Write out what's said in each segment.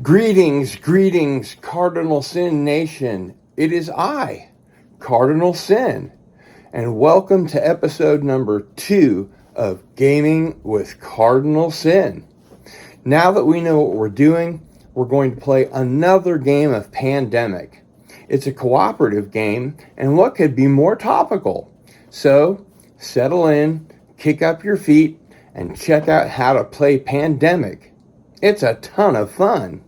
Greetings, greetings, Cardinal Sin Nation. It is I, Cardinal Sin, and welcome to episode number 2 of Gaming with Cardinal Sin. Now that we know what we're doing, we're going to play another game of Pandemic. It's a cooperative game, and what could be more topical? So, settle in, kick up your feet, and check out how to play Pandemic. It's a ton of fun.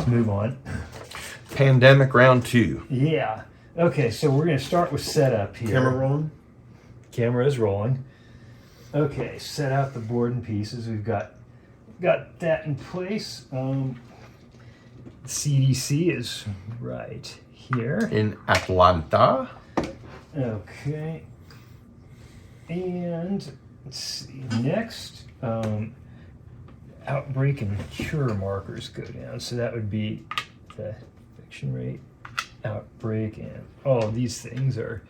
Move on. Pandemic round 2. Yeah. Okay, so we're going to start with setup here. Camera rolling? Camera is rolling. Okay, set out the board and pieces. We've got that in place. CDC is right here. In Atlanta. Okay. And let's see. Next, outbreak and cure markers go down. So that would be the infection rate, outbreak, and all these things are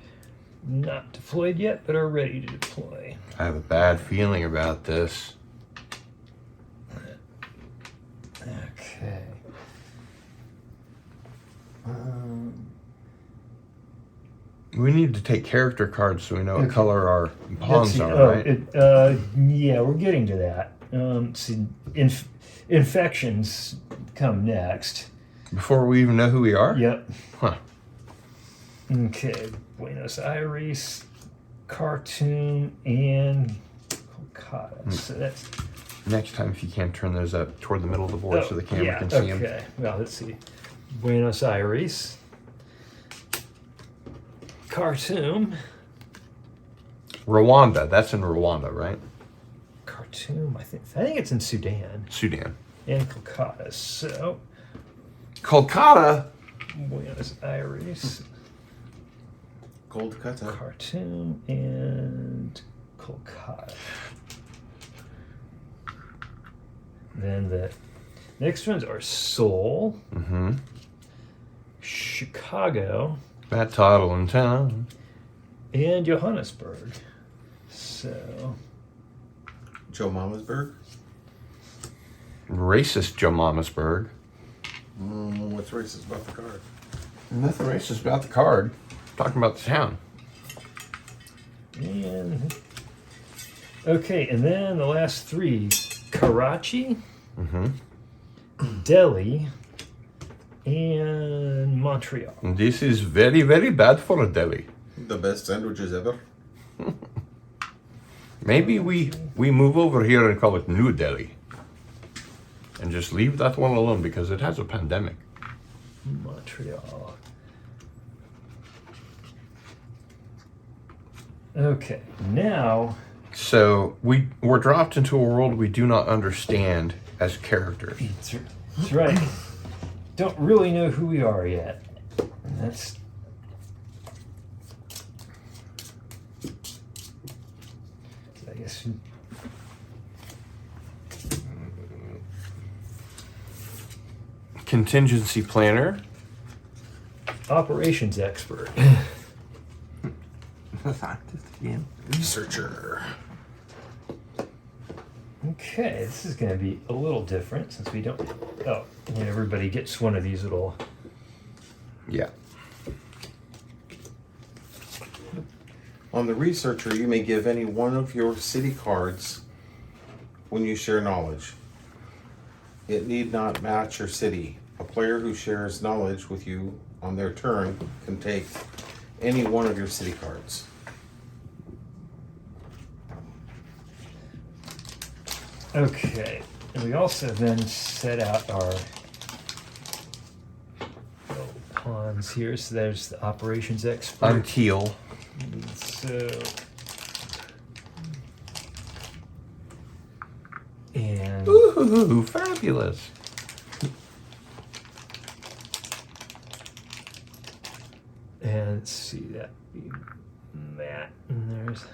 not deployed yet, but are ready to deploy. I have a bad feeling about this. Okay. We need to take character cards so we know what Okay. color our pawns are, right? Yeah, we're getting to that. See, infections come next. Before we even know who we are? Yep. Huh. Okay, Buenos Aires, Khartoum, and Kolkata. So that's Next time, if you can, turn those up toward the middle of the board so the camera can see them. Okay, well, let's see. Buenos Aires, Khartoum. Rwanda. That's in Rwanda, right? Khartoum, I think it's in Sudan. Sudan. And Kolkata. So, Kolkata. Buenos Aires, Gold cutter. Khartoum, and Kolkata. Then the next ones are Seoul, Mm-hmm. Chicago, That title in town. and Johannesburg. So, Joe Mamasburg. Racist Joe Mamasburg. What's racist about the card? Nothing racist about the card. Talking about the town. and okay, and then the last three: Karachi, Mm-hmm. Delhi, and Montreal. And this is very, very bad for a Delhi. The best sandwiches ever. Maybe we move over here and call it New Delhi. And just leave that one alone because it has a pandemic. Montreal. Okay, now So we're dropped into a world we do not understand as characters. that's right. Don't really know who we are yet. That's I guess. Contingency planner. Operations expert. Researcher. Okay, this is going to be a little different since we don't. Oh, when everybody gets one of these little. Yeah. On the researcher, you may give any one of your city cards when you share knowledge. It need not match your city. A player who shares knowledge with you on their turn can take any one of your city cards. Okay, and we also then set out our little pawns here. So there's the operations expert. I'm teal. So, and Ooh, fabulous. let's see, that be Matt, and there's.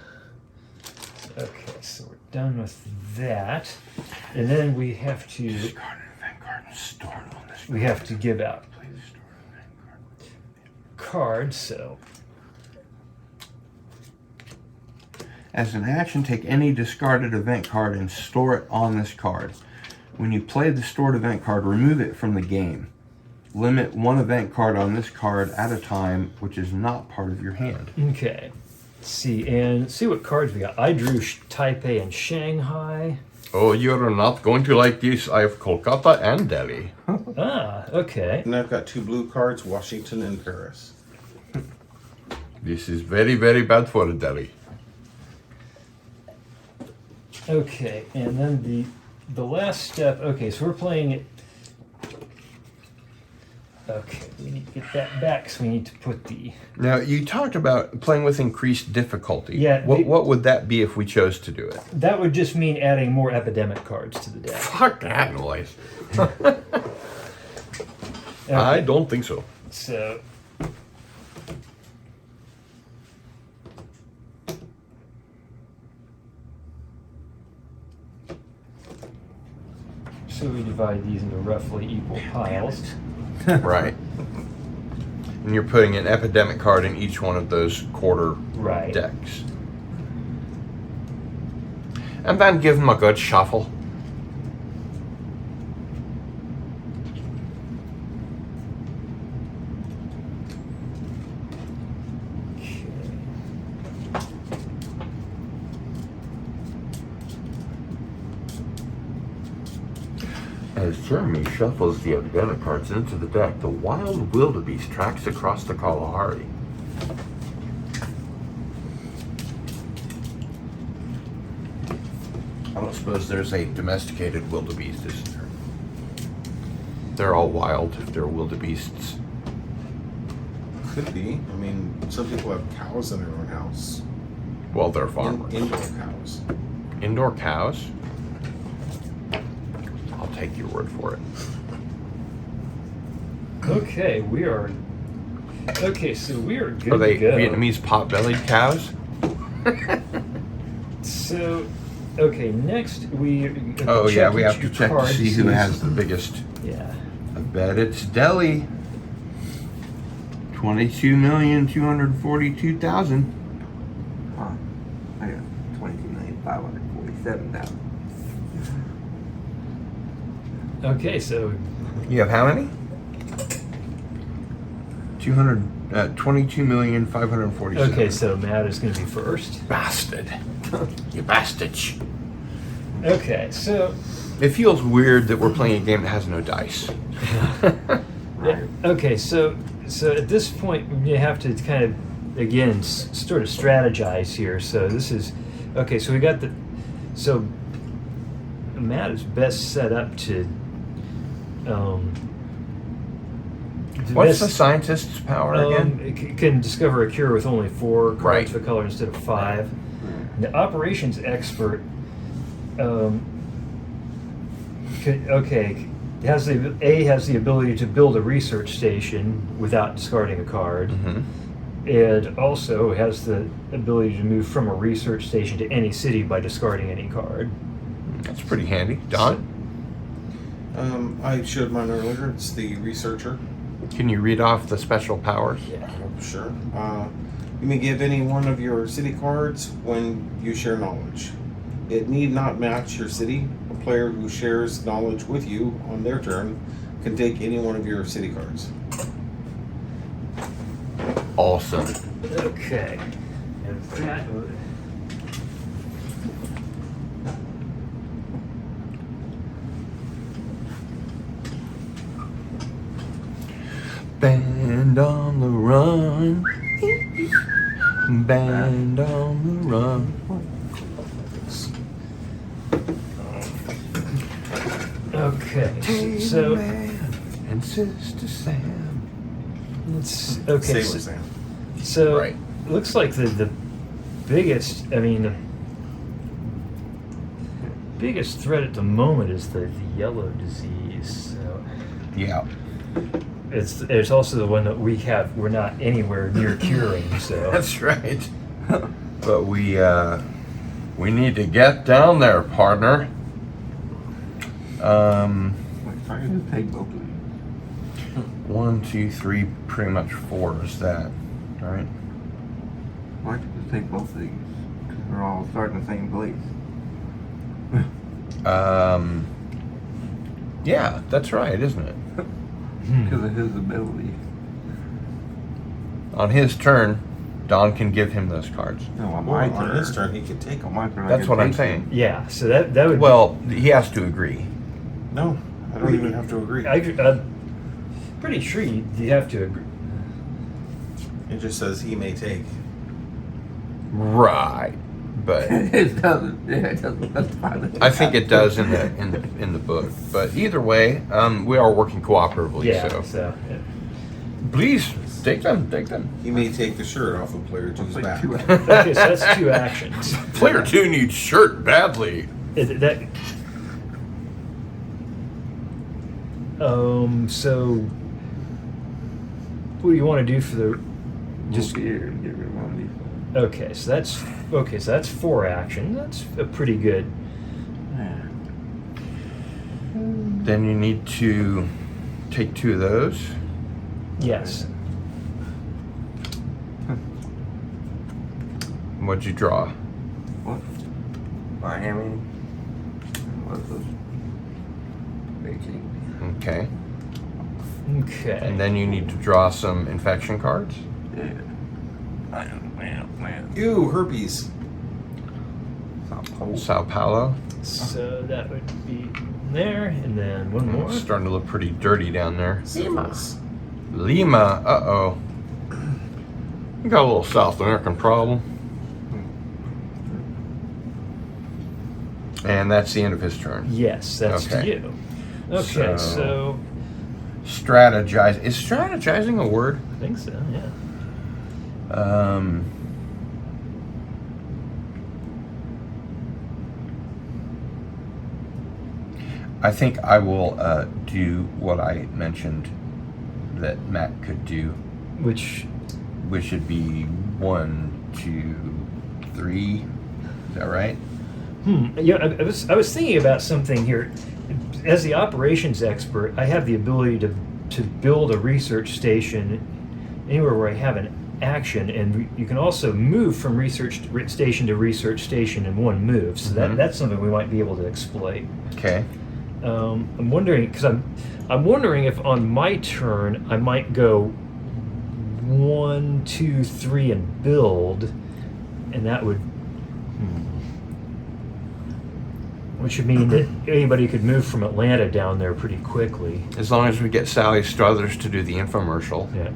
Okay, so we're done with that, and then we have to give out cards. So As an action, take any discarded event card and store it on this card. When you play the stored event card, remove it from the game. Limit one event card on this card at a time, which is not part of your hand. Okay. Let's see what cards we got. I drew Taipei and Shanghai. Oh, you're not going to like this. I have Kolkata and Delhi. Okay. And I've got 2 blue cards, Washington and Paris. This is very, very bad for Delhi. Okay, and then the last step. Okay, so we're playing it. Okay, we need to get that back, so we need to put the. Now, you talked about playing with increased difficulty. Yeah. What would that be if we chose to do it? That would just mean adding more epidemic cards to the deck. Fuck that noise. Okay, I don't think so. So. So we divide these into roughly equal piles. Right. And you're putting an epidemic card in each one of those quarter Right. decks. And then give them a good shuffle. As Jeremy shuffles the epidemic cards into the deck, the wild wildebeest tracks across the Kalahari. I don't suppose there's a domesticated wildebeest, is there? They're all wild if they're wildebeests. Could be. I mean, some people have cows in their own house. Well, they're farmers. Indoor cows. Indoor cows? I'll take your word for it. Okay, we are. Okay, so we are good Are they to go. Vietnamese pot-bellied cows? So, okay, next we. Oh yeah, we have to each check to card see who has the biggest. Yeah. I bet it's Delhi. 22,242,000. Huh. I got 22,547,000. Okay, so You have how many? 22,547,000. okay, so Matt is going to be first. Bastard. You bastard. Okay, so It feels weird that we're playing a game that has no dice. okay, so at this point you have to kind of again sort of strategize here. So this is okay. So we got so Matt is best set up to. What's the scientist's power again? It can discover a cure with only 4 cards Right. for color instead of 5. The operations expert, has the ability to build a research station without discarding a card, and also has the ability to move from a research station to any city by discarding any card. That's pretty handy. Don, I showed mine earlier. It's the researcher. can you read off the special powers? Yeah. Sure. You may give any one of your city cards when you share knowledge. It need not match your city. A player who shares knowledge with you on their turn can take any one of your city cards. Awesome. Okay. And that. Band on the run. Band on the run. Okay. So and Sister Sam. let's. Okay. Sailor So, Sam. so Right. looks like the biggest. I mean, the biggest threat at the moment is the yellow disease. So Yeah. it's also the one that we're not anywhere near curing. So That's right. But we need to get down there, partner. Wait, try to take both of these. 1, 2, 3, pretty much 4 is that, right? Why don't you take both of these? We're all starting the same place. Yeah, that's right, isn't it? Because of his ability. On his turn, Don can give him those cards. No, on Well, my on turn. his turn, he could take On them. my turn, I That's can what I'm take saying. Yeah, so that would Well, he has to agree. No, I don't even have to agree. I'm pretty sure you have to agree. It just says he may take. Right. But It doesn't. Yeah, it doesn't. That's fine. I think it does in the book. But either way, we are working cooperatively. Yeah, So so yeah. please take them. He may take the shirt off of player It's two's like back. 2 Okay, so that's 2 actions. Player 2 needs shirt badly. So what do you want to do for the? Just here and get rid of one of these. Okay, so that's 4 actions. That's a pretty good. Then you need to take 2 of those. Yes. What'd you draw? What? Miami. What's this? 18. Okay. Okay. And then you need to draw some infection cards. Yeah. Man. Ew, herpes. Sao Paulo. So that would be there, and then one more. It's starting to look pretty dirty down there. Syphilis. Lima. Uh-oh. We got a little South American problem. And that's the end of his turn. Yes, that's to Okay. you. Okay, so Strategize. Is strategizing a word? I think so. Yeah. I think I will do what I mentioned that Matt could do, Which which would be 1, 2, 3. Is that right? Yeah, I was thinking about something here. As the operations expert, I have the ability to build a research station anywhere where I have an action, and you can also move from research station to research station in one move. So that's something we might be able to exploit. Okay. I'm wondering because I'm wondering if on my turn I might go 1, 2, 3 and build, and that would. Which would mean that anybody could move from Atlanta down there pretty quickly. As long as we get Sally Struthers to do the infomercial. Yeah.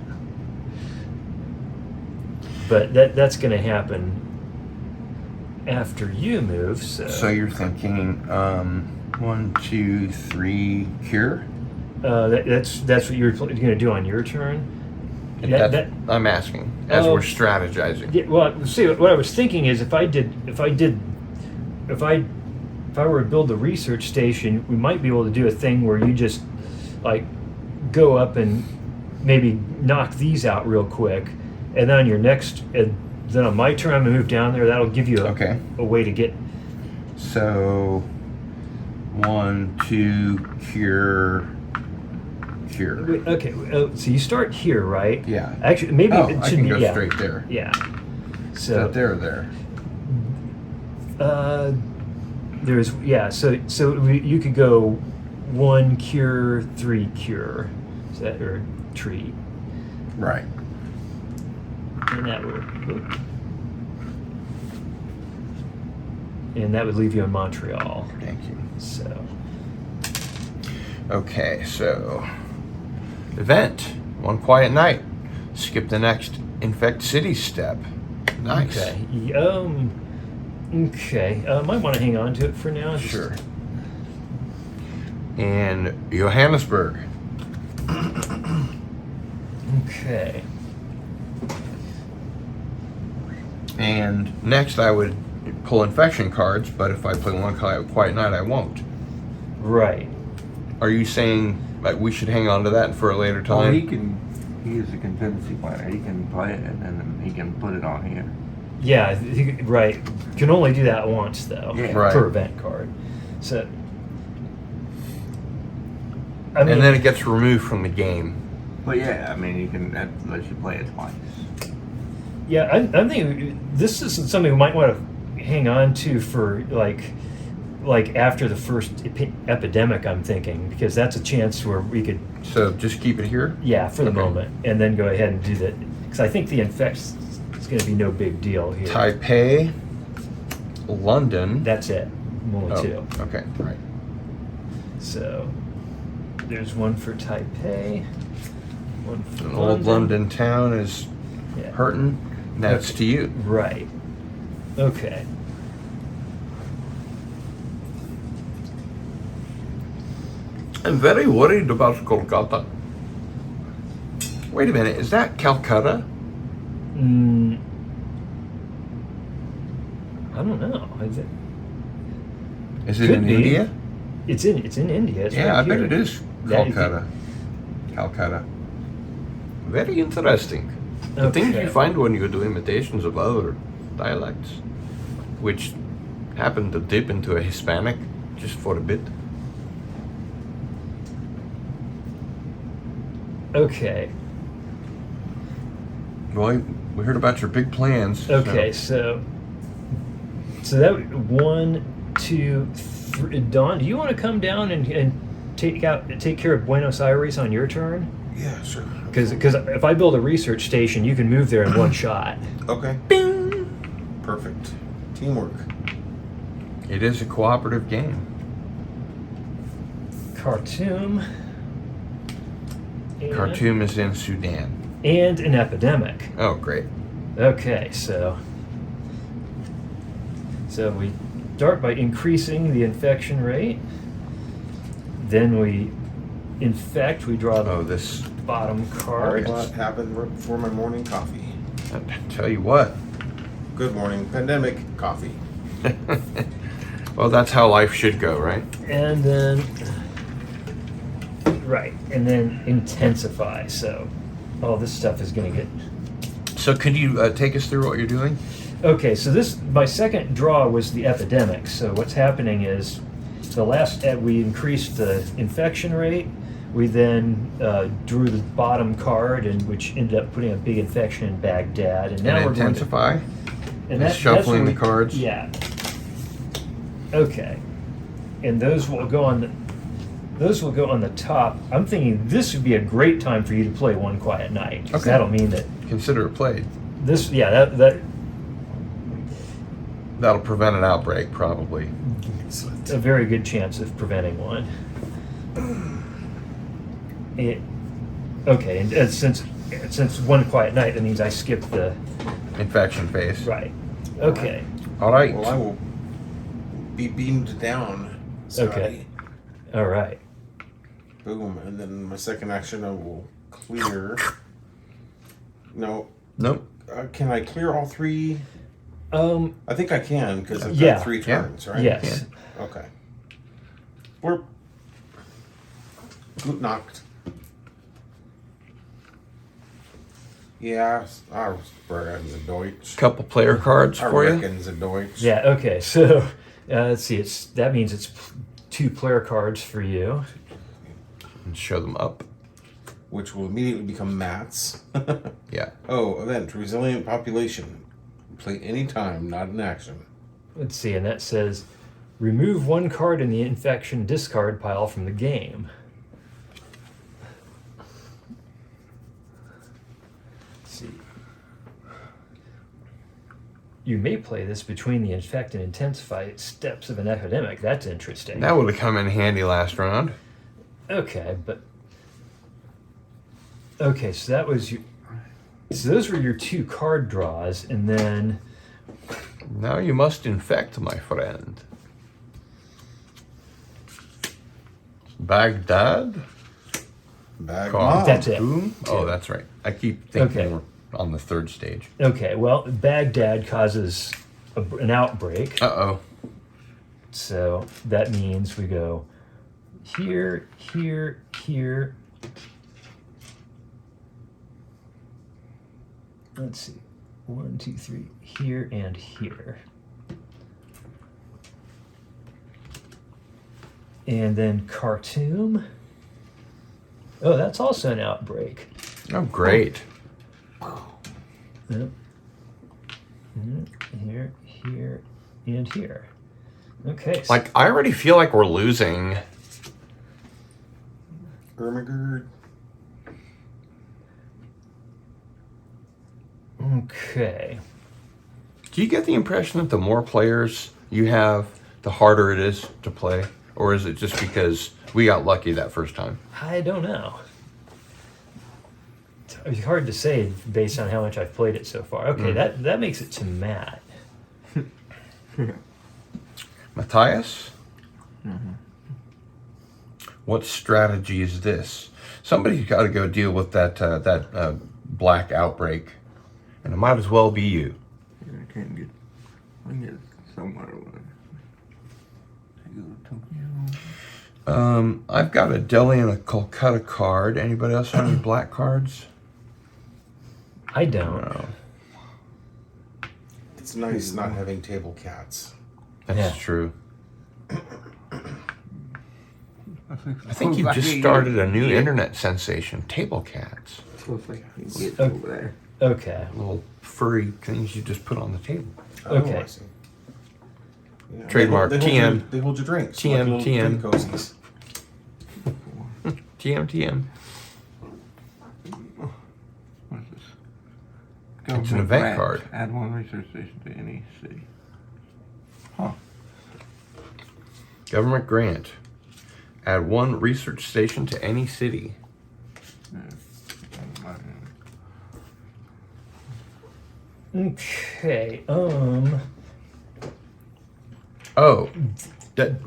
But that's going to happen after you move. So you're thinking 1, 2, 3, cure? That's what you're going to do on your turn. I'm asking as we're strategizing. Yeah, well, see, what I was thinking is if I were to build the research station, we might be able to do a thing where you just like go up and maybe knock these out real quick, and then on your next, and then on my turn, I'm gonna move down there. That'll give you a way to get. So 1, 2, cure. Okay, so you start here, right? Yeah. Actually, maybe Oh, it I should can be go straight there. Yeah. Is So that there or there? There's you could go 1 cure, 3 cure, is that or treat, Right. and that would leave you in Montreal. Thank you. So Okay, so event 1 quiet night. Skip the next infect city step. Nice. okay, might want to hang on to it for now. Sure. And Johannesburg. Okay. And next I would pull infection cards, but if I play 1 quiet night, I won't. Right. Are you saying like we should hang on to that for a later Well, time? he is a contingency planner. He can play it and then he can put it on here. Yeah. Right. Can only do that once though. Yeah. Right. Per event card. So. I mean, And then it gets removed from the game. But yeah, I mean, you can that lets you play it twice. yeah, I'm thinking this is something we might want to hang on to for like after the first epidemic, I'm thinking, because that's a chance where we could, So just keep it here? yeah, for the Okay. moment, and then go ahead and do that, because I think the infect is going to be no big deal here. Taipei, London. That's it. Only two. Okay, right. So there's one for Taipei, one for An old London town is Yeah. hurting. That's Okay. to you. Right. Okay. I'm very worried about Kolkata. Wait a minute, is that Calcutta? I don't know. Is it? Is it Could in be. India? It's in India. It's Yeah, right I bet here. it is That- Calcutta. Calcutta. Very interesting. The things Okay. you find when you do imitations of other dialects, which happen to dip into a Hispanic just for a bit. Okay. Well, we heard about your big plans. Okay. So that 1, 2, 3. Don, do you want to come down and take care of Buenos Aires on your turn? Yeah, sure. Because if I build a research station, you can move there in one shot. Okay. Bing! Perfect. Teamwork. It is a cooperative game. Khartoum. And- Khartoum is in Sudan. And an epidemic. Oh, great. Okay, so we start by increasing the infection rate. Then we infect. We draw the Oh, this. bottom card. What happened right before my morning coffee? I tell you what. Good morning, pandemic coffee. Well, that's how life should go, right? And then intensify. So all this stuff is going to get. So, could you take us through what you're doing? Okay, so my second draw was the epidemic. So what's happening is we increased the infection rate. We then drew the bottom card, which ended up putting a big infection in Baghdad. And now And we're intensify? going to, and Just that's shuffling where the cards? Yeah. Okay. And those will go on the top. I'm thinking this would be a great time for you to play One Quiet Night. 'Cause Okay. That'll mean that Consider it played. That'll prevent an outbreak, probably. a very good chance of preventing one. Okay, and since One Quiet Night, that means I skipped the Infection phase. right. Okay. All right. Well, I will be beamed down, Scotty. Okay. All right. Boom. And then my second action, I will clear. No. Nope. Can I clear all three? I think I can because I've Yeah. got 3 Yeah. turns, right? Yes. Okay. We're gut knocked. Yeah, I reckon the Deutsch. Couple player cards I for you. reckon the Deutsch. Yeah. Okay. So let's see. That means it's 2 player cards for you. And show them up. Which will immediately become mats. Yeah. Oh, event, resilient population. Play anytime, not in action. Let's see, and that says remove 1 card in the infection discard pile from the game. Let's see. You may play this between the infect and intensify steps of an epidemic. That's interesting. That would have come in handy last round. Okay, so that was your. So those were your 2 card draws, and then Now you must infect, my friend. Baghdad? Bag Car- mob. That's it. Boom. Oh, that's right. I keep thinking Okay. we're on the 3rd stage. okay, well, Baghdad causes an outbreak. Uh-oh. So that means we go here, here, here. Let's see. 1, 2, 3, here and here. And then Khartoum. Oh, that's also an outbreak. Oh, great. Yep. Here, here, and here. Okay. So Like, I already feel like we're losing. Ermagerd. okay. Do you get the impression that the more players you have, the harder it is to play? Or is it just because we got lucky that first time? I don't know. It's hard to say based on how much I've played it so far. Okay, that makes it to Matt. Matthias? What strategy is this? Somebody's got to go deal with that black outbreak. And it might as well be you. I can get somewhere with it. Take a Tokyo. I've got a Delhi and a Kolkata card. Anybody else have any black cards? I don't. No. It's nice not having table cats. That's Yeah. true. I I think you just started a new internet sensation, table cats. Looks like I can get Okay. over there. Okay. Little furry things you just put on the table. Okay. Oh, I see. Yeah, Trademark, they hold TM. They hold your drinks. TM, like little TM. drink cozies. TM. What is this? It's an Government event grant. card. Add one research station to any city. Huh. Government grant. Add one research station to any city. Yeah. Okay. Oh,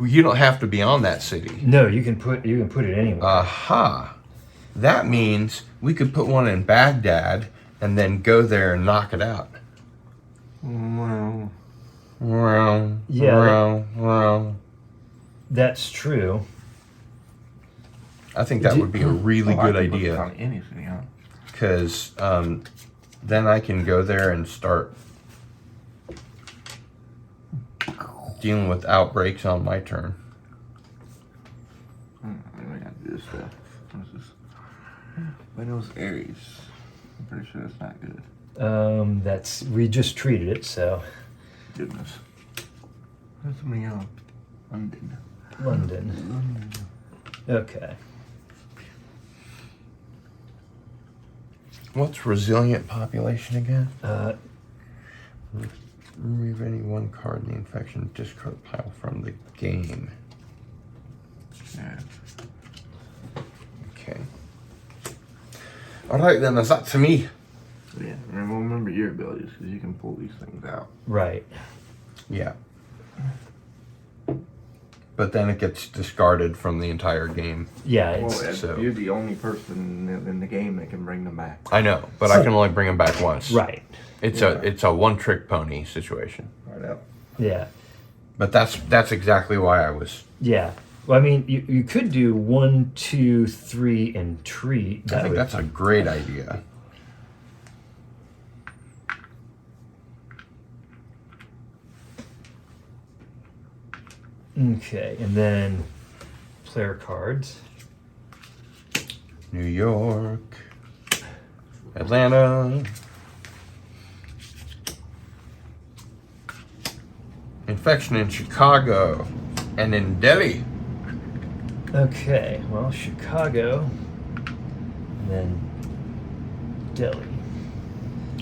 you don't have to be on that city. No, you can put it anywhere. Aha. That means we could put one in Baghdad and then go there and knock it out. Well, Yeah. That's true. I think that would be a really good I could put idea. it on any city, huh? Because then I can go there and start dealing with outbreaks on my turn. I got to do this stuff. What is this? Buenos Aires. I'm pretty sure that's not good. We just treated it, so Goodness. Where's me on? London. London. Okay. What's resilient population again? Uh, Remove any one card in the infection discard pile from the game. Yeah. Okay. All right, then, that's up to me. Yeah, and remember your abilities because you can pull these things out. right. Yeah. But then it gets discarded from the entire game. Yeah. Well, It's, so- you're the only person in the game that can bring them back. I know, but I can only bring them back once. right. It's Yeah. it's a one-trick pony situation. Right out. Yeah. But that's exactly why I was. Yeah. Well, I mean, you could do 1, 2, 3, and treat. I think that's a great idea. Okay, and then player cards. New York, Atlanta, infection in Chicago, and in Delhi. Okay, well, Chicago, and then Delhi.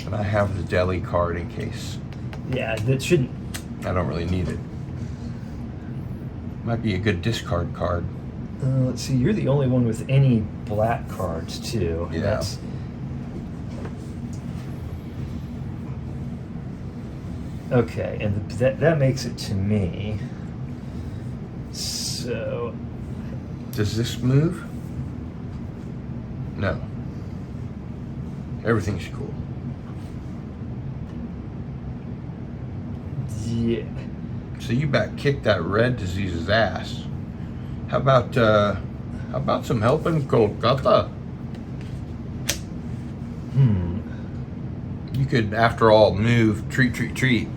And I have the Delhi card in case Yeah, that shouldn't. I don't really need it. Might be a good discard card. Let's see, you're the only one with any black cards, too. Yeah. That's, okay, and that makes it to me. So, Does this move? No. Everything's cool. yeah. So you back kick that red disease's ass. How about some help in Kolkata? You could, after all, move treat.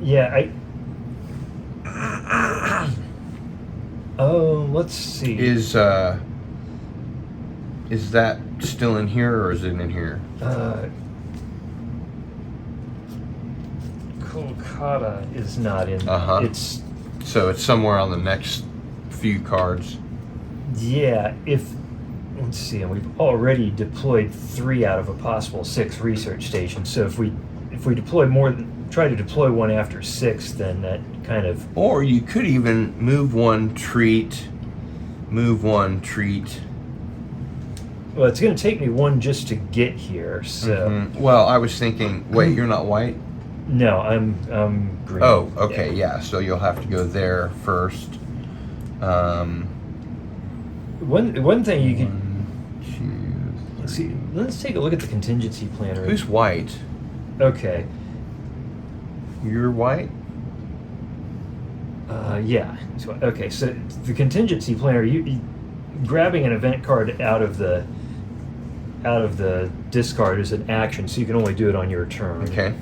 Yeah, oh, let's see. Is that still in here or is it in here? Kolkata is not in. Uh-huh. It's So it's somewhere on the next few cards. yeah. Let's see, and we've already deployed 3 out of a possible 6 research stations. So if we deploy try to deploy one after 6, then that kind of. Or you could even move one treat. Well, it's going to take me 1 just to get here. So Well, I was thinking, wait, you're not white? no, I'm green. Oh, okay, yeah. So you'll have to go there first. One thing you could. 1, 2, Let's see. Let's take a look at the contingency planner. Who's white? Okay. You're white? Yeah. Okay. So the contingency planner, you grabbing an event card out of the discard is an action, so you can only do it on your turn. Okay.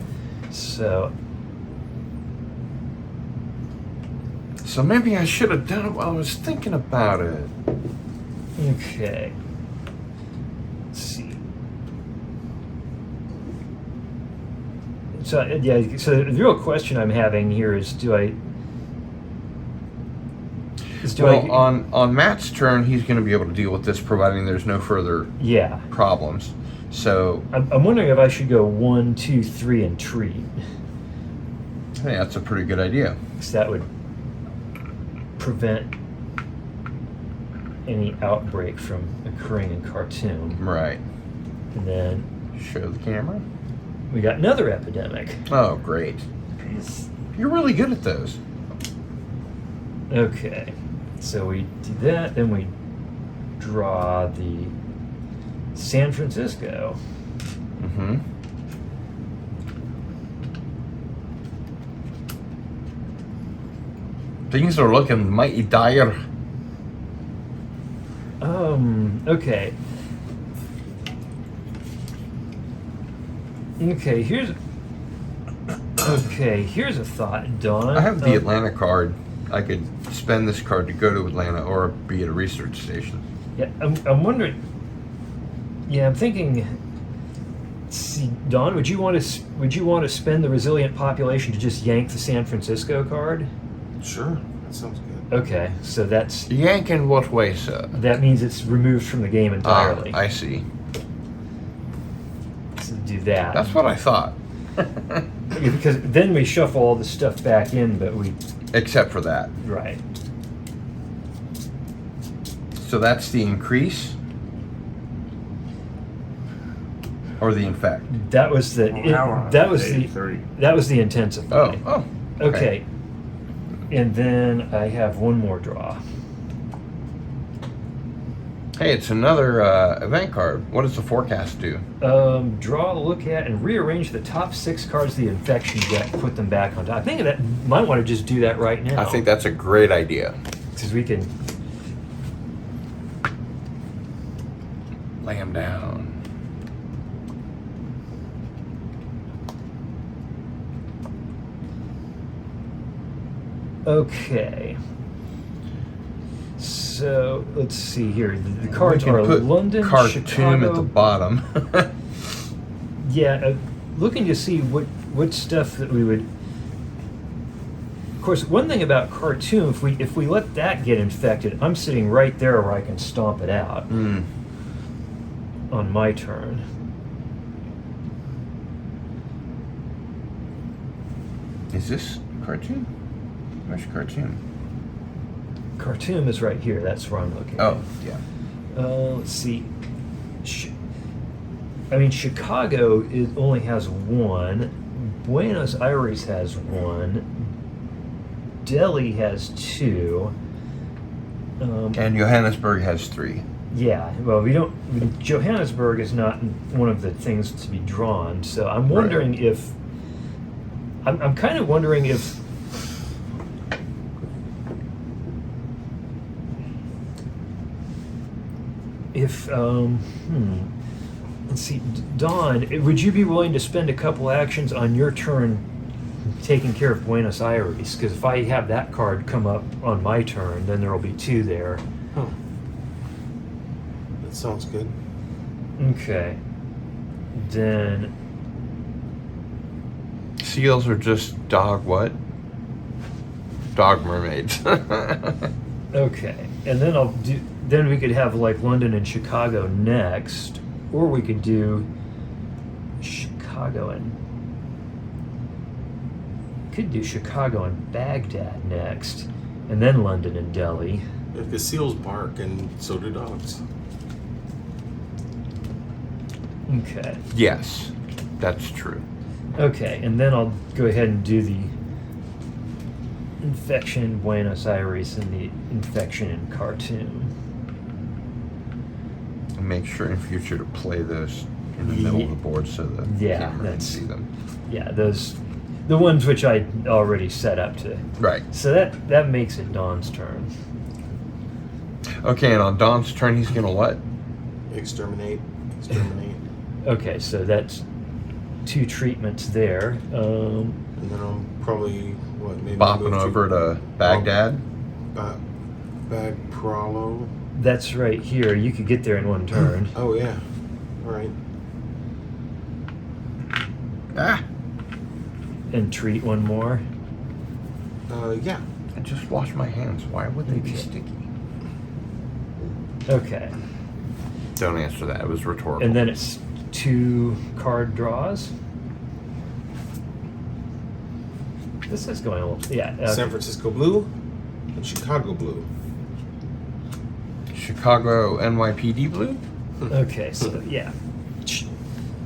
So maybe I should have done it while I was thinking about it. okay. Let's see. So yeah. So the real question I'm having here is, On Matt's turn, he's going to be able to deal with this, providing there's no further Yeah. problems. So I'm wondering if I should go 1, 2, 3 and treat. I think that's a pretty good idea. Because that would prevent any outbreak from occurring in Khartoum. Right. And then Show the camera. we got another epidemic. Oh, great. You're really good at those. Okay, so we do that, then we draw the San Francisco. Mm-hmm. Things are looking mighty dire. Okay. Here's a thought, Don. I have the Atlanta card. I could spend this card to go to Atlanta or be at a research station. Yeah, I'm wondering. Yeah, I'm thinking. See, Don, would you want to spend the resilient population to just yank the San Francisco card? Sure, that sounds good. Okay, so that's Yank in what way, sir? that means it's removed from the game entirely. I see. So do that. That's what I thought. Yeah, because then we shuffle all the stuff back in, but we Except for that. right. So that's the increase? Or the infect? That was the that was the 30. that was the intensify. Oh. Okay. And then I have one more draw. Hey, it's another event card. What does the forecast do? Draw, look at, and rearrange the top 6 cards of the infection deck. Put them back on top. I think that might want to just do that right now. I think that's a great idea. because we can. Lay him down. Okay. So let's see here. The cards We can are put London, Khartoum Chicago. at the bottom. Yeah, looking to see what stuff that we would. Of course, one thing about Khartoum, if we let that get infected, I'm sitting right there where I can stomp it out on my turn. Is this Khartoum? Where's Khartoum? Khartoum is right here. That's where I'm looking. Oh, yeah. Let's see. Chicago only has 1. Buenos Aires has 1. Delhi has 2. And Johannesburg has 3. Yeah, well, we don't. Johannesburg is not one of the things to be drawn. So I'm wondering if. I'm kind of wondering if. Let's see, Dawn, would you be willing to spend a couple actions on your turn taking care of Buenos Aires? Because if I have that card come up on my turn, then there will be 2 there. Oh. That sounds good. Okay. Then. seals are just dog what? Dog mermaids. Okay, and then Then we could have like London and Chicago next, or we could do Chicago and Baghdad next, and then London and Delhi. Because seals bark and so do dogs. Okay. Yes, that's true. Okay, and then I'll go ahead and do the infection in Buenos Aires and the infection in Khartoum. And make sure in future to play those in the middle of the board so the camera can see them. Yeah, the ones which I already set up to. Right. So that makes it Don's turn. Okay, and on Don's turn, he's gonna what? Exterminate. Okay, so that's 2 treatments there. And then I'm probably, maybe Bopping over to Baghdad? Prolo. That's right here. You could get there in 1 turn. Oh, yeah. All right. Ah! And treat 1 more. Yeah. I just washed my hands. Why would they be Okay. sticky? Okay. Don't answer that. It was rhetorical. And then it's 2 card draws. This is going a little... Yeah. San Francisco blue and Chicago blue. Chicago NYPD blue? Okay, so yeah.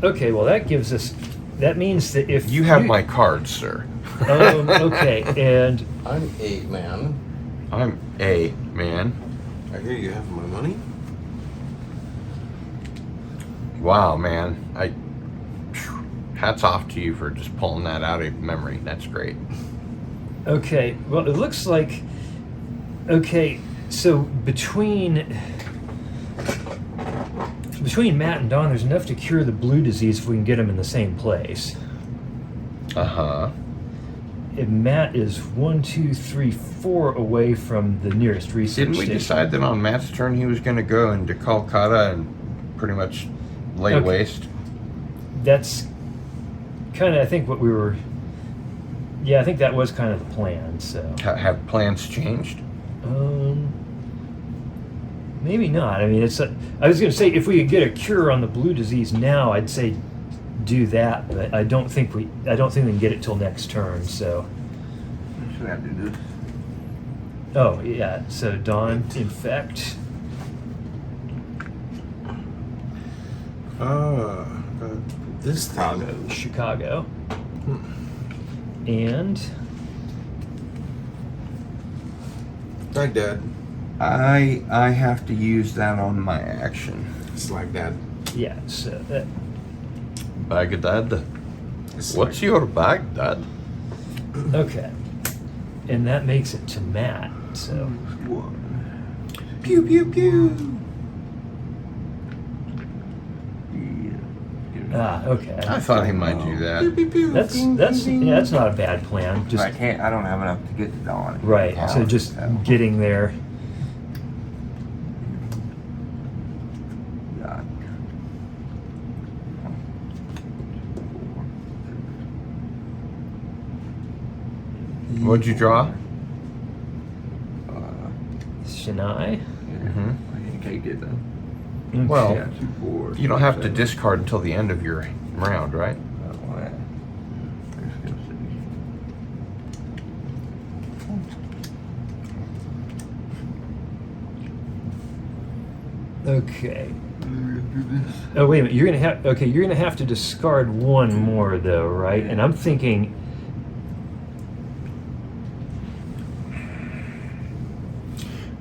Okay, well that gives us... That means that if You have my cards, sir. Okay, and... I'm a man. I'm a man. I hear you have my money. Wow, man. Hats off to you for just pulling that out of memory. That's great. Okay, well it looks like... Okay, so between Matt and Don, there's enough to cure the blue disease if we can get them in the same place. Uh-huh. And Matt is 1, 2, 3, 4 away from the nearest research Didn't we station. decide that on Matt's turn he was going to go into Kolkata and pretty much lay Okay. waste? That's kind of, I think, what we were... Yeah, I think that was kind of the plan, so... Have plans changed? Maybe not. I mean, it's... I was going to say, if we could get a cure on the blue disease now, I'd say do that, but I don't think we can get it till next turn, so... Should I do this? Oh, yeah, so Dawn, infect. This thing. Chicago. And... Baghdad. I have to use that on my action. Slagdad. yeah, so that... Baghdad. What's your Baghdad? Okay. And that makes it to Matt, so... One. Pew, pew, pew. Ah, okay. I thought he might do that. That's not a bad plan. Just I can't. I don't have enough to get to Dawn. right. So just getting there. God. What'd you draw? Shania. Mhm. I can't get that. Well, Yeah, 2, 4. You don't have to 7. discard until the end of your round, right? Oh, yeah. There's skill city. Okay. Do this. Oh wait a minute. You're gonna have to discard 1 more though, right? And I'm thinking.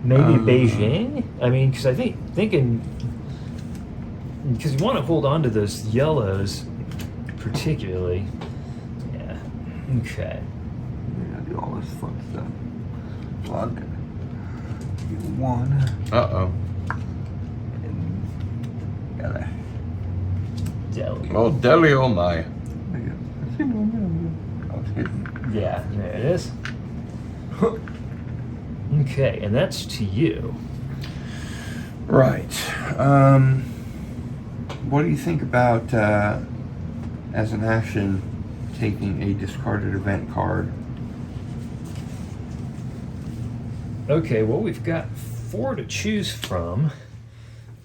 Maybe Beijing. I mean, because thinking because you want to hold on to those yellows, particularly. Yeah. Okay. Yeah, do all this fun stuff. Plug. Get 1. Uh-oh. And Ella. Delhi. Oh, Delhi, oh my. I was hitting. Yeah. There it is. Okay, and that's to you. Right. What do you think about, as an action, taking a discarded event card. Okay, well, we've got 4 to choose from.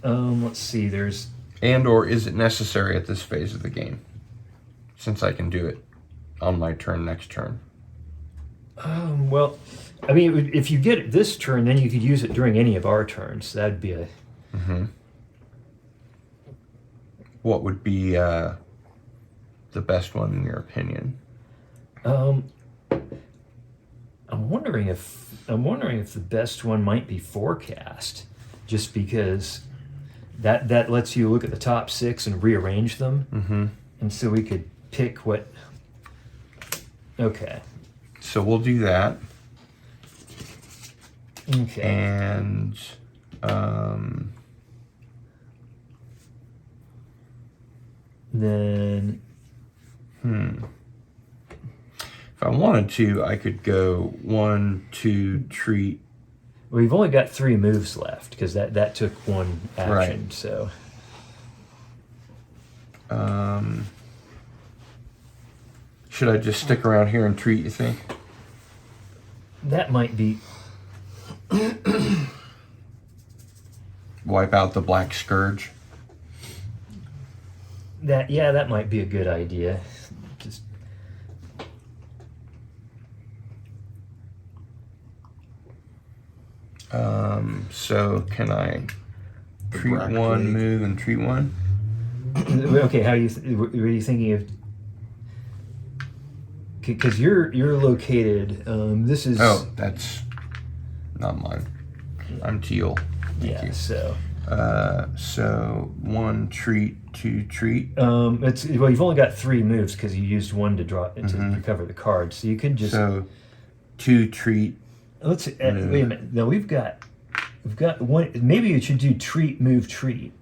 Let's see, there's... And or is it necessary at this phase of the game? Since I can do it on my turn next turn. Well, I mean, if you get it this turn, then you could use it during any of our turns. That'd be a... Mm-hmm. What would be the best one in your opinion? I'm wondering if the best one might be forecast, just because that lets you look at the top 6 and rearrange them, Mm-hmm. and so we could pick what. Okay. So we'll do that. Okay. And then. If I wanted to, I could go 1, 2, treat. We've only got 3 moves left because that took 1 action. Right. So. Should I just stick around here and treat, you think? That might be. Wipe out the Black Scourge. That might be a good idea. Just. So can I treat Black 1, Plague. move, and treat 1? Okay, how were you thinking of? Because you're located. This is. Oh, that's not mine. I'm teal. Thank you. So. So 1 treat, 2 treat. You've only got 3 moves because you used 1 to draw to recover the card. So you could just. So 2 treat. Let's wait a minute. No, we've got 1. Maybe you should do treat, move, treat.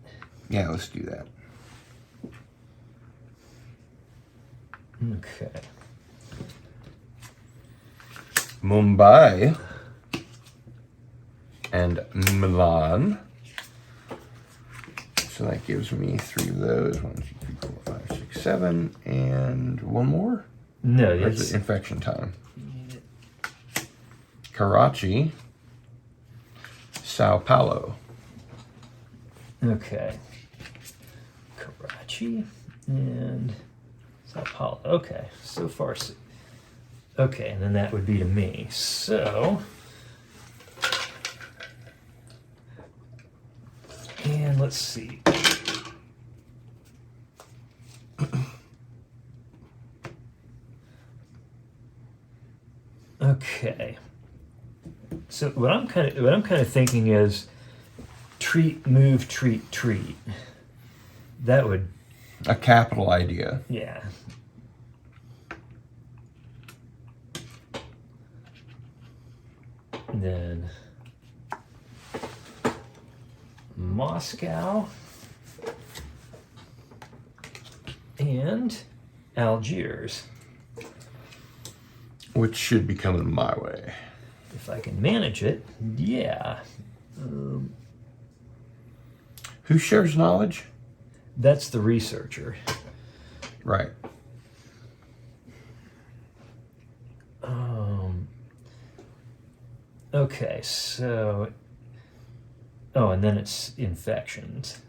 Yeah, let's do that. Okay. Mumbai and Milan. So that gives me 3 of those. 1, 2, 3, 4, 5, 6, 7, and 1 more. No, Or is it's it infection time? Karachi, Sao Paulo. okay. Karachi and Sao Paulo. Okay, so far. Okay, and then that would be to me. So. And let's see. Okay. So what I'm kind of thinking is treat, move, treat, treat. That would, A capital idea. yeah. And then Moscow and Algiers. Which should be coming my way. If I can manage it, yeah. Who shares knowledge? That's the researcher. Right. Okay, so. Oh, and then it's infections.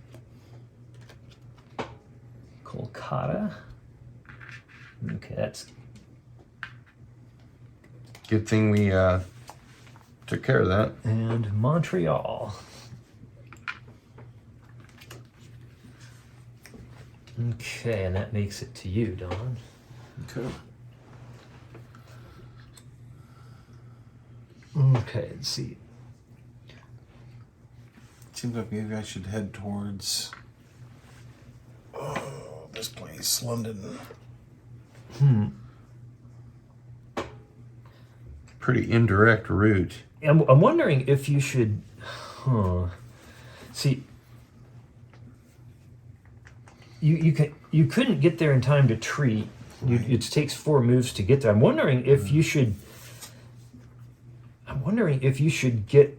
Kolkata. Okay, that's. Good thing we took care of that. And Montreal. Okay, and that makes it to you, Don. Okay. Okay, let's see. Seems like maybe I should head towards this place, London. Pretty indirect route. I'm wondering if you should. See, you couldn't get there in time to treat. It takes 4 moves to get there. I'm wondering if you should. I'm wondering if you should get.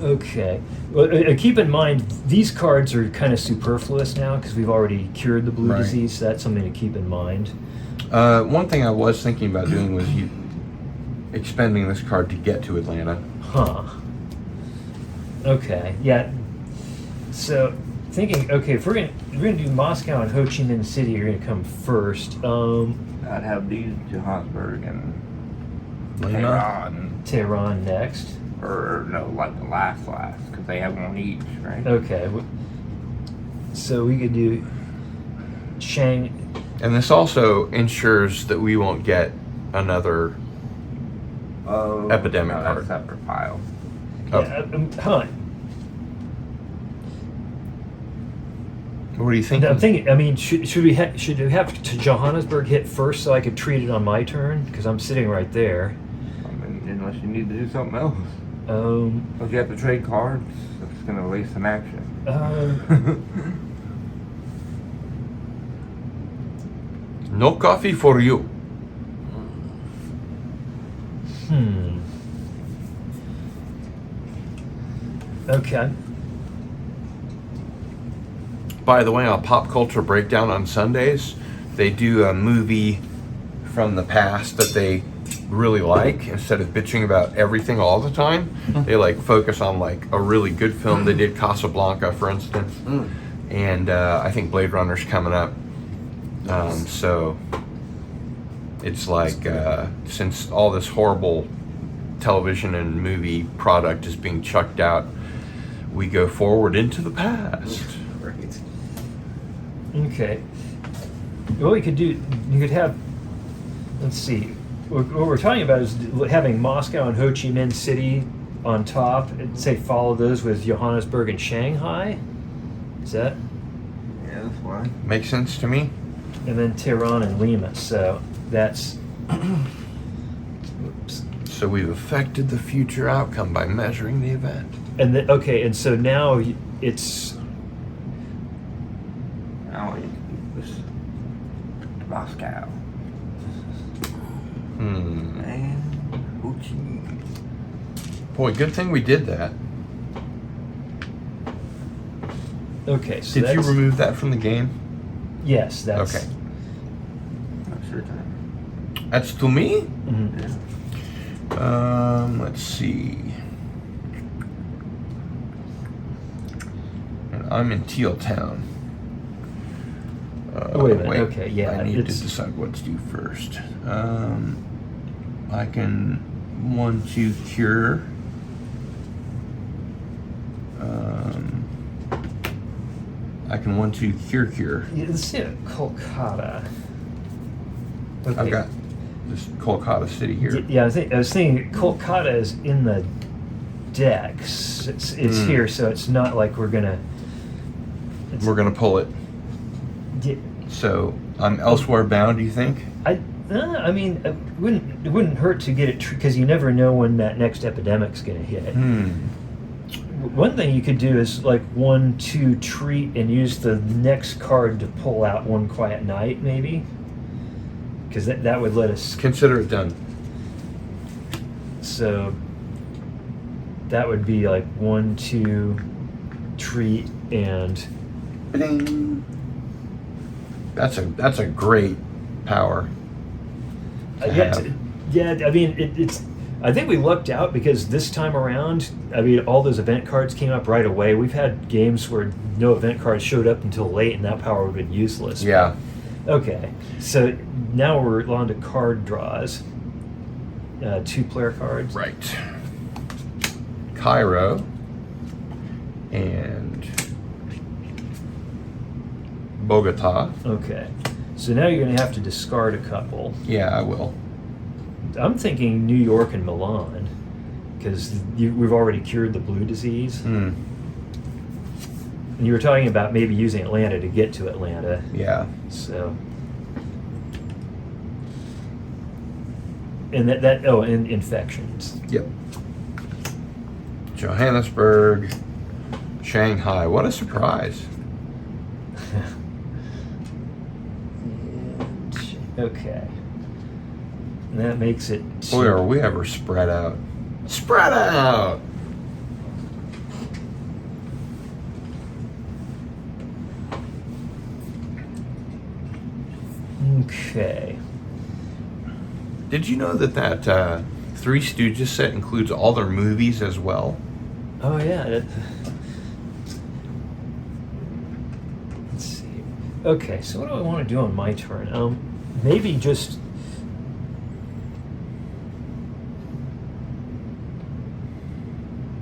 Okay. Well, keep in mind, these cards are kind of superfluous now because we've already cured the blue Right. disease, so that's something to keep in mind. One thing I was thinking about doing was expending this card to get to Atlanta. Huh. Okay. Yeah. So, thinking, okay, if we're gonna do Moscow and Ho Chi Minh City are gonna come first. I'd have these Johannesburg and Lima. Tehran, Tehran next. or no, like the last, because they have one each, right? Okay. So we could do Shang. And this also ensures that we won't get another. Oh, Epidemic no, that's card. a separate file. Oh. Huh. What do you think? I'm thinking. I mean, should we have to Johannesburg hit first so I could treat it on my turn because I'm sitting right there. I mean, unless you need to do something else. If you have to trade cards, it's going to waste some action. No coffee for you. Okay. By the way, on Pop Culture Breakdown on Sundays, they do a movie from the past that they really like. Instead of bitching about everything all the time, they like focus on like a really good film. They did Casablanca, for instance, and I think Blade Runner's coming up. So it's like since all this horrible television and movie product is being chucked out, we go forward into the past. Right. Okay. What we could do, you could have. Let's see. What we're talking about is having Moscow and Ho Chi Minh City on top, and say follow those with Johannesburg and Shanghai. Is that? Yeah, that's fine. Makes sense to me. And then Tehran and Lima. So that's. Oops. So we've affected the future outcome by measuring the event. And then, okay, and so now it's. Now we can do this. Moscow. And Ho Chi Minh. Boy, good thing we did that. Okay, so Did you that's, remove that from the game? Yes, that's. Okay. That's your turn. That's to me? Mhm. Yeah. Let's see. And I'm in Teal Town. Oh, wait a minute. Okay, yeah, I need to it's- decide what to do first. I can 1-2 cure. I can 1-2 cure. Yeah, let's see Kolkata. Okay. I've got this Kolkata city here. Yeah, I was thinking Kolkata is in the decks. It's here, so it's not like we're gonna. We're gonna pull it. Yeah, So I'm elsewhere bound. Do you think? I mean, it wouldn't hurt to get it because you never know when that next epidemic's gonna hit. One thing you could do is like 1-2 treat and use the next card to pull out One Quiet Night, maybe, because that would let us. Consider it done. So that would be like 1-2 treat and. Ba-ding. That's a great power. to have. I mean, it's. I think we lucked out because this time around, I mean, all those event cards came up right away. We've had games where no event cards showed up until late, and that power would have been useless. Yeah. Okay, so now we're on to card draws. 2-player cards. Right. Cairo and Bogota. Okay, so now you're going to have to discard a couple. Yeah, I will. I'm thinking New York and Milan because we've already cured the blue disease. And you were talking about maybe using Atlanta to get to Atlanta. Yeah. So. And and infections. Yep. Johannesburg, Shanghai. What a surprise. Okay. And that makes it. Boy, are we ever spread out. Spread out! Okay. Did you know that Three Stooges set includes all their movies as well? Oh yeah. Let's see. Okay, so what do I want to do on my turn? Maybe just.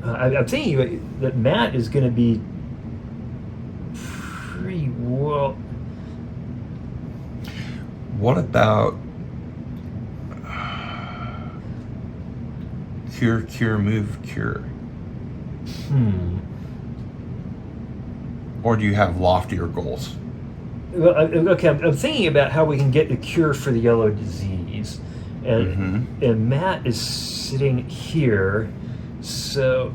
I'm thinking that Matt is going to be pretty well. What about cure, move, cure? Or do you have loftier goals? Well, okay, I'm thinking about how we can get the cure for the yellow disease, and Matt is sitting here, so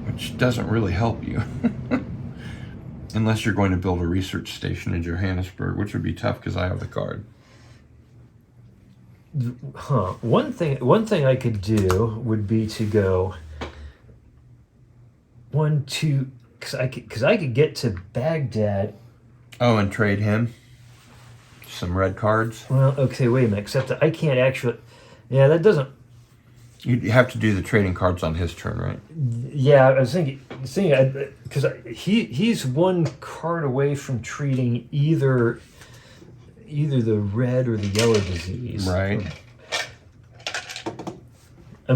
which doesn't really help you, unless you're going to build a research station in Johannesburg, which would be tough because I have the card. One thing I could do would be to go 1, 2, because I could get to Baghdad. Oh, and trade him some red cards. Well, okay, wait a minute. Except that I can't actually. Yeah, that doesn't. You have to do the trading cards on his turn, right? Yeah, I was thinking because he's one card away from treating either the red or the yellow disease. Right. I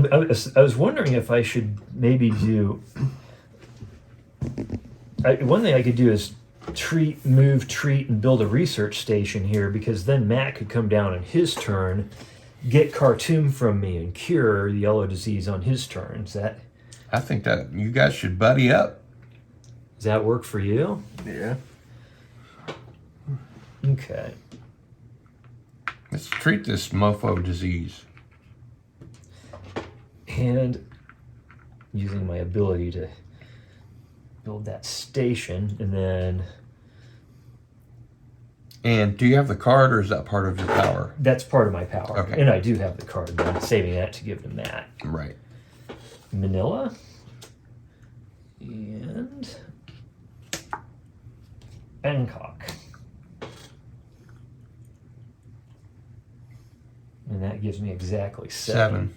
was wondering if I should maybe do. One thing I could do is treat, and build a research station here, because then Matt could come down on his turn, get Khartoum from me, and cure the yellow disease on his turn. I think that you guys should buddy up. Does that work for you? Yeah. Okay. Let's treat this mofo disease. And using my ability to build that station, and then... And do you have the card, or is that part of your power? That's part of my power. Okay. And I do have the card, but I'm saving that to give to Matt. Right. Manila. And... Bangkok. And that gives me exactly 7.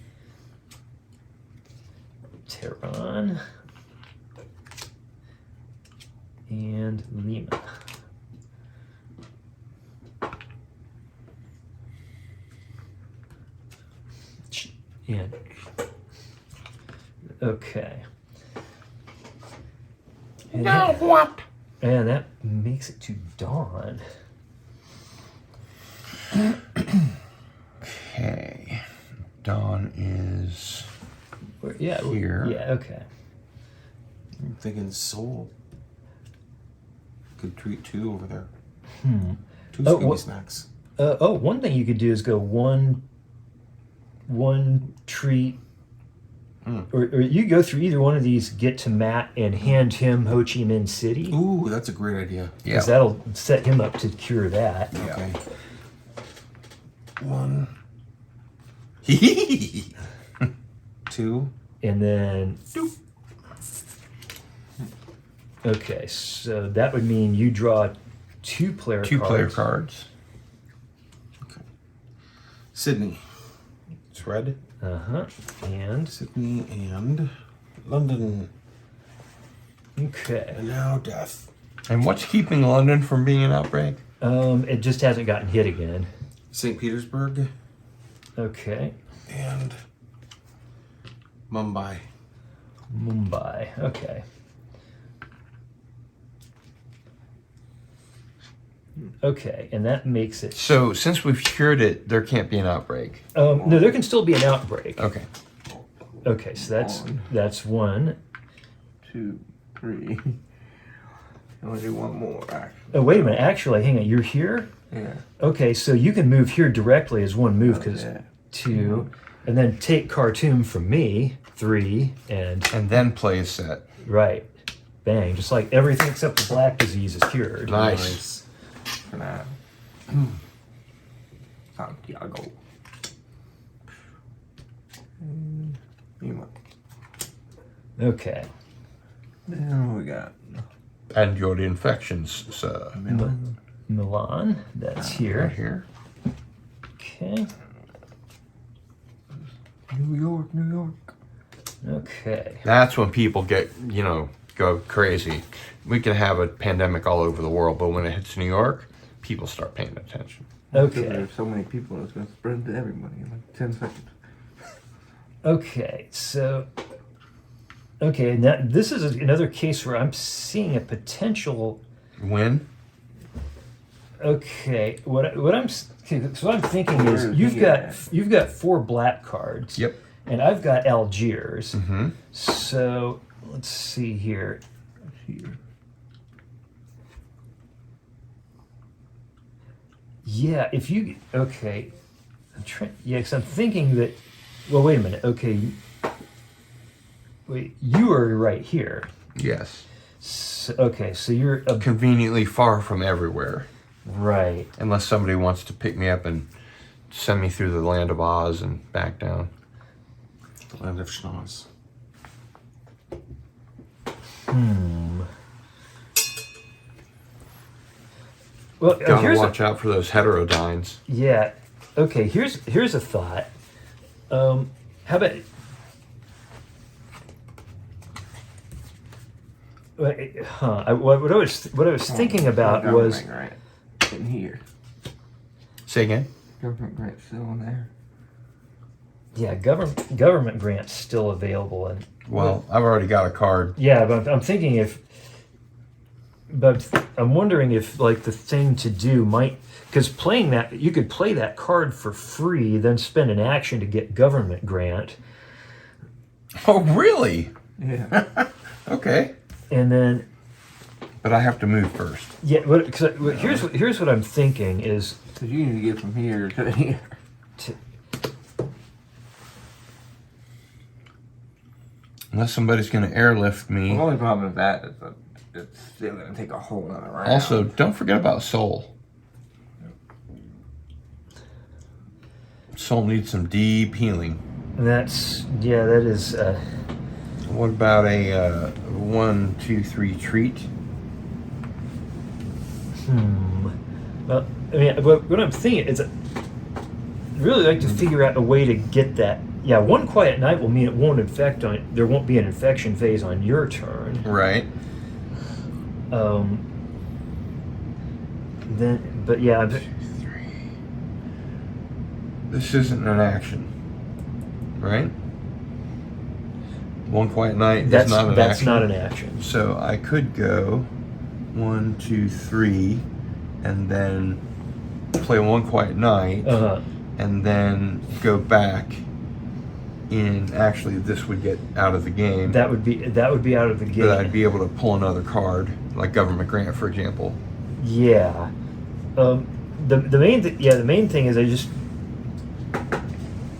Tehran. And Lima. And okay. And Now what? And that makes it to dawn. Okay. Dawn is Yeah. here. Yeah. Okay. I'm thinking Seoul could treat 2 over there. 2 Oh, Scooby snacks. One thing you could do is go one treat, or you go through either one of these, get to Matt and hand him Ho Chi Minh City. Ooh, that's a great idea. Yeah. Because that'll set him up to cure that. Yeah. Okay. 1. 2. And then... Doop. Okay, so that would mean you draw 2 player Two cards. player cards. Okay. Sydney. It's red. Uh-huh. And... Sydney and London. Okay. And now death. And what's keeping London from being an outbreak? It just hasn't gotten hit again. St. Petersburg Okay. and Mumbai. Mumbai. Okay. Okay, and that makes it... So since we've cured it, there can't be an outbreak. no, there can still be an outbreak. Okay. Okay, so that's 1. 2, 3. I want to do one more, actually. Oh, wait a minute. Actually, hang on. You're here? Yeah. Okay, so you can move here directly as 1 move, because Yeah. 2, and then take Khartoum from me, 3, and... And then play a set. Right. Bang. Just like everything except the black disease is cured. Nice. For now. Santiago. Lima. Okay. Then we got And your infections, sir. Manila. Milan. That's Right here. here. Okay. New York, New York. Okay. That's when people get, go crazy. We can have a pandemic all over the world, but when it hits New York, people start paying attention. Okay. There's so many people, it's going to spread to everybody in like 10 seconds. Okay. So. Okay. Now this is another case where I'm seeing a potential. When? Okay. What I'm thinking is Where is you've he got at? 4 black cards. Yep. And I've got Algiers. Mm-hmm. So let's see here. Yeah, if you okay, because I'm thinking that. Well, wait a minute. Okay, wait, you are right here. Yes. So, okay, so you're Conveniently far from everywhere. right. Unless somebody wants to pick me up and send me through the land of Oz and back down. The land of schnoz. Well, Gotta here's watch out for those heterodynes. yeah. Okay, here's a thought. How about? What I was thinking about was Government grant in here. Say again? Government grant still in there. yeah, government grants still available and Well, I've already got a card. yeah, but I'm thinking but I'm wondering if like the thing to do might, because playing that, you could play that card for free, then spend an action to get government grant, Oh, really? Yeah. Okay. and then But I have to move first. yeah. Here's what I'm thinking is Because you need to get from here to here. to, Unless somebody's going to airlift The me. only problem with that is that it's still going to take a whole other round. Also, don't forget about Soul. Soul needs some deep healing. that is What about a 1, 2, 3 treat? well, I mean, what I'm thinking is I'd really like to figure out a way to get that. Yeah, one quiet night will mean it won't infect on. There won't be an infection phase on your turn. Right. Then, but yeah, 2, 3. This isn't an action. Right? One quiet night is not an that's action. not an action. So I could go 1, 2, 3, and then play one quiet night, and then go back in. Actually, this would get out of the game. That would be out of the game. But I'd be able to pull another card, like government grant, for example. Yeah. The main thing is I just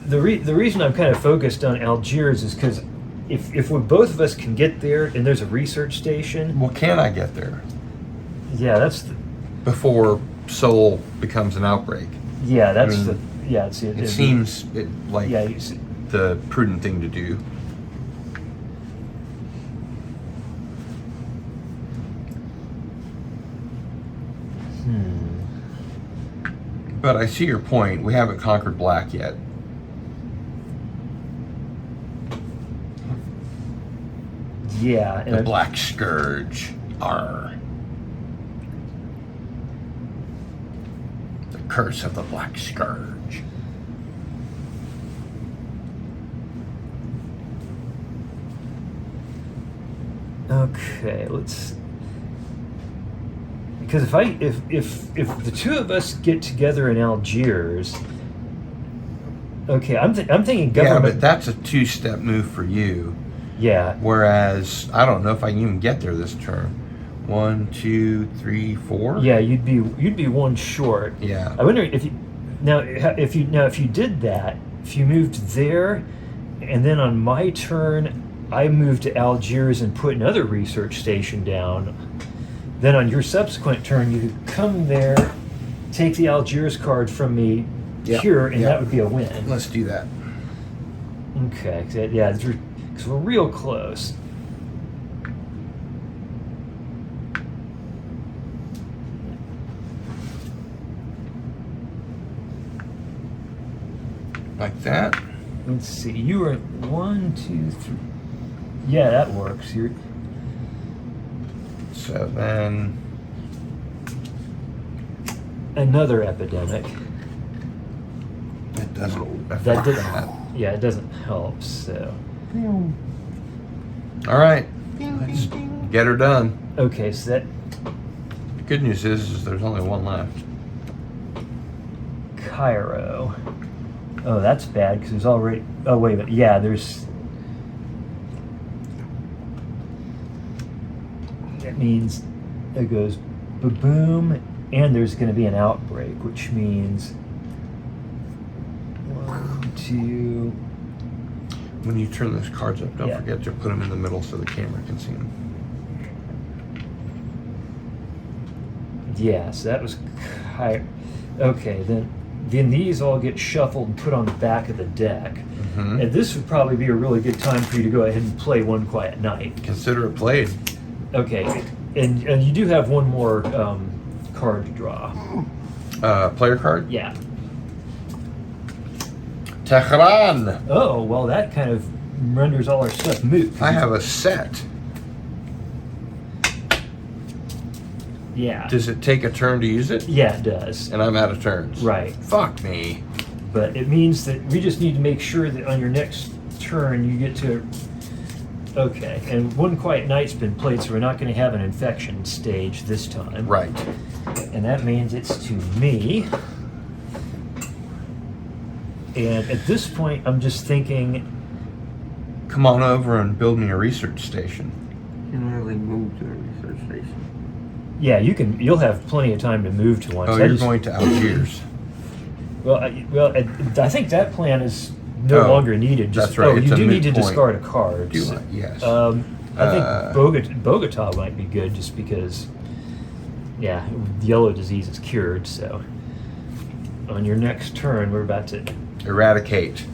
the reason I'm kind of focused on Algiers is because if we both of us can get there and there's a research station. Well, can I get there Yeah, that's before Seoul becomes an outbreak? it's It seems like yeah. the prudent thing to do. But I see your point. We haven't conquered black yet. Yeah, and The Black Scourge. Arr. The curse of the Black Scourge. Okay, let's. Because if the two of us get together in Algiers, okay, I'm thinking Yeah, government. but that's a two-step move for you. Yeah, Whereas I don't know if I can even get there this turn. 1, 2, 3, 4. yeah, you'd be one short. Yeah. I wonder if you did that, if you moved there, and then on my turn, I moved to Algiers and put another research station down. Then on your subsequent turn, you could come there, take the Algiers card from me here, and that would be a win. Let's do that. Okay, yeah, because we're real close. Like that. Let's see. You were at 1, 2, 3. Yeah, that works. You're. So then, Another epidemic. it doesn't. That doesn't. Yeah, it doesn't help. So. All right. Let's get her done. Okay, so that The good news is there's only one left. Cairo. Oh, that's bad because there's already. Oh wait a minute. Yeah, there's. That means it goes boom, and there's going to be an outbreak, which means 1, 2. When you turn those cards up, don't Yeah. forget to put them in the middle so the camera can see them. Yeah, so that was Cairo. Okay, then these all get shuffled and put on the back of the deck. Mm-hmm. And this would probably be a really good time for you to go ahead and play One Quiet Night. Consider it played. Okay, and you do have one more card to draw. Player card? Yeah. Tehran! Oh, well, that kind of renders all our stuff moot. I have a set. Yeah. Does it take a turn to use it? Yeah, it does. And I'm out of turns. Right. Fuck me. But it means that we just need to make sure that on your next turn you get to. Okay, and One Quiet Night's been played, so we're not going to have an infection stage this time. Right. And that means it's to me. And at this point, I'm just thinking, Come on over and build me a research station. You can really move to the research station. yeah, you'll have plenty of time to move to one. Oh, So you're going to Algiers. I think that plan is no Oh, longer needed. that's right, it's you a do moot need to point. discard a card. Do I? Yes. I think Bogota might be good just because, yeah, yellow disease is cured. So on your next turn, we're about to. Eradicate.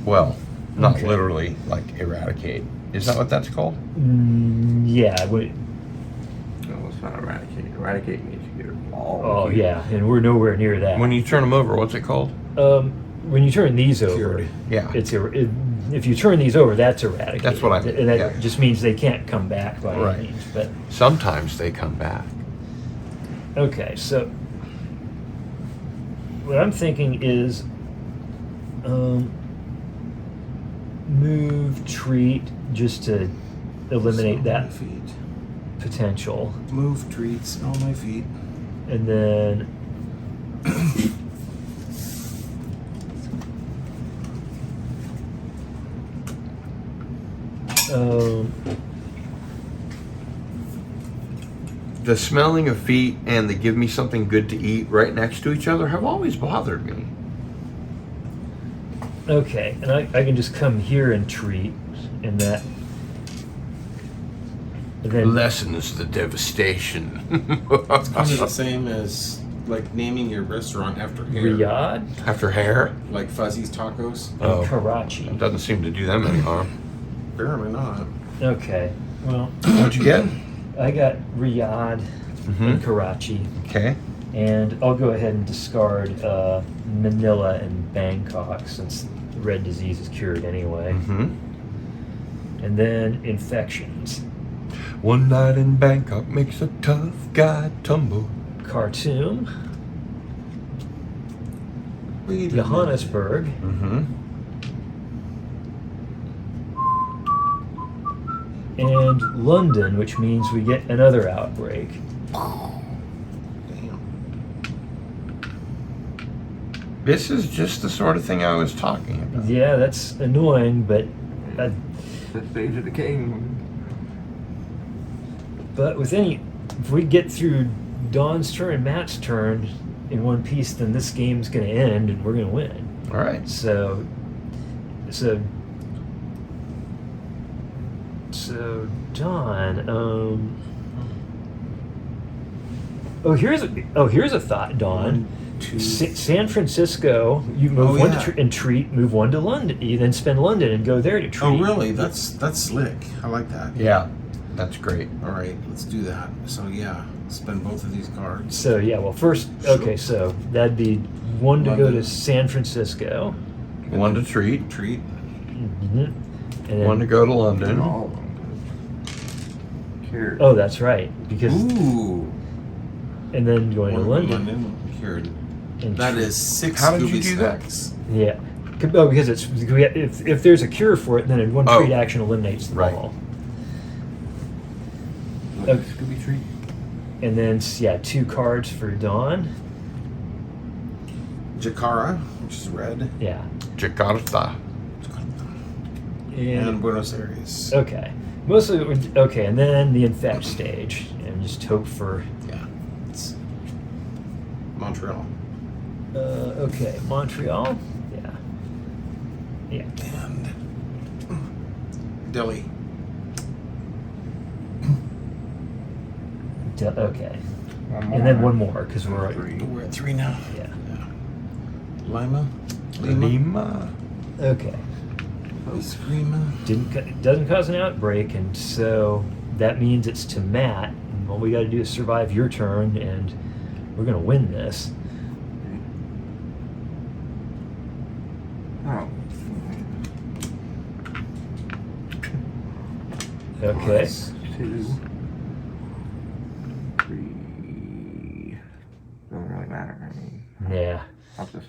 Well, not Okay. literally like eradicate. Is that what that's called? Yeah. No, it's not eradicate. Eradicate means you get it all. Oh, yeah, and we're nowhere near that. When you turn them over, what's it called? When you turn these over, Cured. Yeah. if you turn these over, that's eradicated. That's what I mean, And that yeah. just means they can't come back by Right. any means. But Sometimes they come back. okay, so what I'm thinking is move, treat, just to eliminate Sit on that my feet. potential, Move, treats on my feet. and then. The smelling of feet and the give me something good to eat right next to each other have always bothered me. Okay, and I can just come here and treat, and that. And then Lessens the devastation. It's kind of the same as like naming your restaurant after hair. Riyadh After hair? Like Fuzzy's Tacos. and Oh. Karachi. It doesn't seem to do them any harm. Apparently not. Okay, well, What'd you get? I got Riyadh and Karachi, Okay. and I'll go ahead and discard Manila and Bangkok since red disease is cured anyway. And then infections. One night in Bangkok makes a tough guy tumble. Khartoum, Wait a minute. Johannesburg, and London, which means we get another outbreak. Damn. This is just the sort of thing I was talking about. Yeah, that's annoying, but The stage of the king. if we get through Don's turn and Matt's turn in one piece, then this game's going to end and we're going to win. All right. So Don, here's a thought, Don. San Francisco, you move one yeah. and treat, move one to London. You then spend London and go there to treat. Oh, really? That's slick. I like that. Yeah, that's great. All right, let's do that. So yeah, spend both of these cards. So yeah, well first, okay, so that'd be one to go to London. San Francisco. One to treat. Treat. And then, One to go to London. All of them. Cured. oh, that's right. Because Ooh. and then going to One London. Cured. And That treat. is 6 How did you Scooby do that? snacks. Yeah. Oh, because it's if there's a cure for it, then one Oh. treat action eliminates them Right. all. Like a Scooby treat. And then 2 cards for Dawn. Jakarta, which is red. Yeah. Jakarta. And Buenos Aires. Okay. Mostly okay, and then the infect stage, and just hope for. Yeah. It's Montreal. Okay, Montreal. Yeah. Yeah. And Delhi. Okay. One And then more. one more because we're at, Three. We're at 3 now. yeah. Lima. Lima. Okay. Screama. It doesn't cause an outbreak, and so that means it's to Matt. And all we got to do is survive your turn, and we're gonna win this. Oh. Okay. 2, 3. Doesn't really matter. I mean, Yeah. I'll just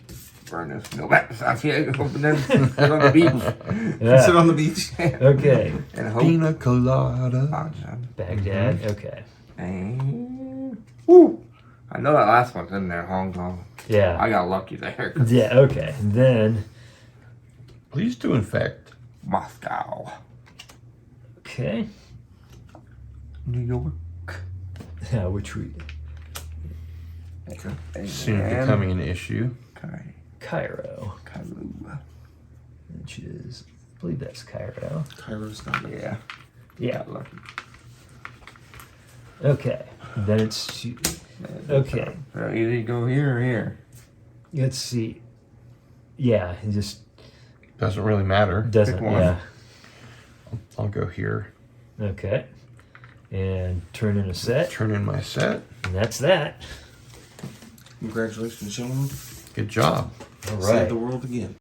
burn this. Go back to Santiago and then sit on the beach. Yeah. Sit on the beach. Okay. And hope. Pina colada. Baghdad. Okay. And woo! I know that last one's in there, Hong Kong. Yeah. I got lucky there. Yeah. Okay. And then. Please do infect. Moscow. Okay. New York. Yeah, which we. Okay. Soon And becoming an issue. Cairo, Kalu. which is, I believe that's Cairo. Cairo's not it. Yeah. Yeah. Got lucky. Okay. Then it's. Okay. So either you go here or here. Let's see. Yeah, it just Doesn't really matter. doesn't. Pick one. Yeah. I'll go here. Okay. And turn in a set, Turn in my set. and that's that. Congratulations, gentlemen. Good job. All Save right. the world again.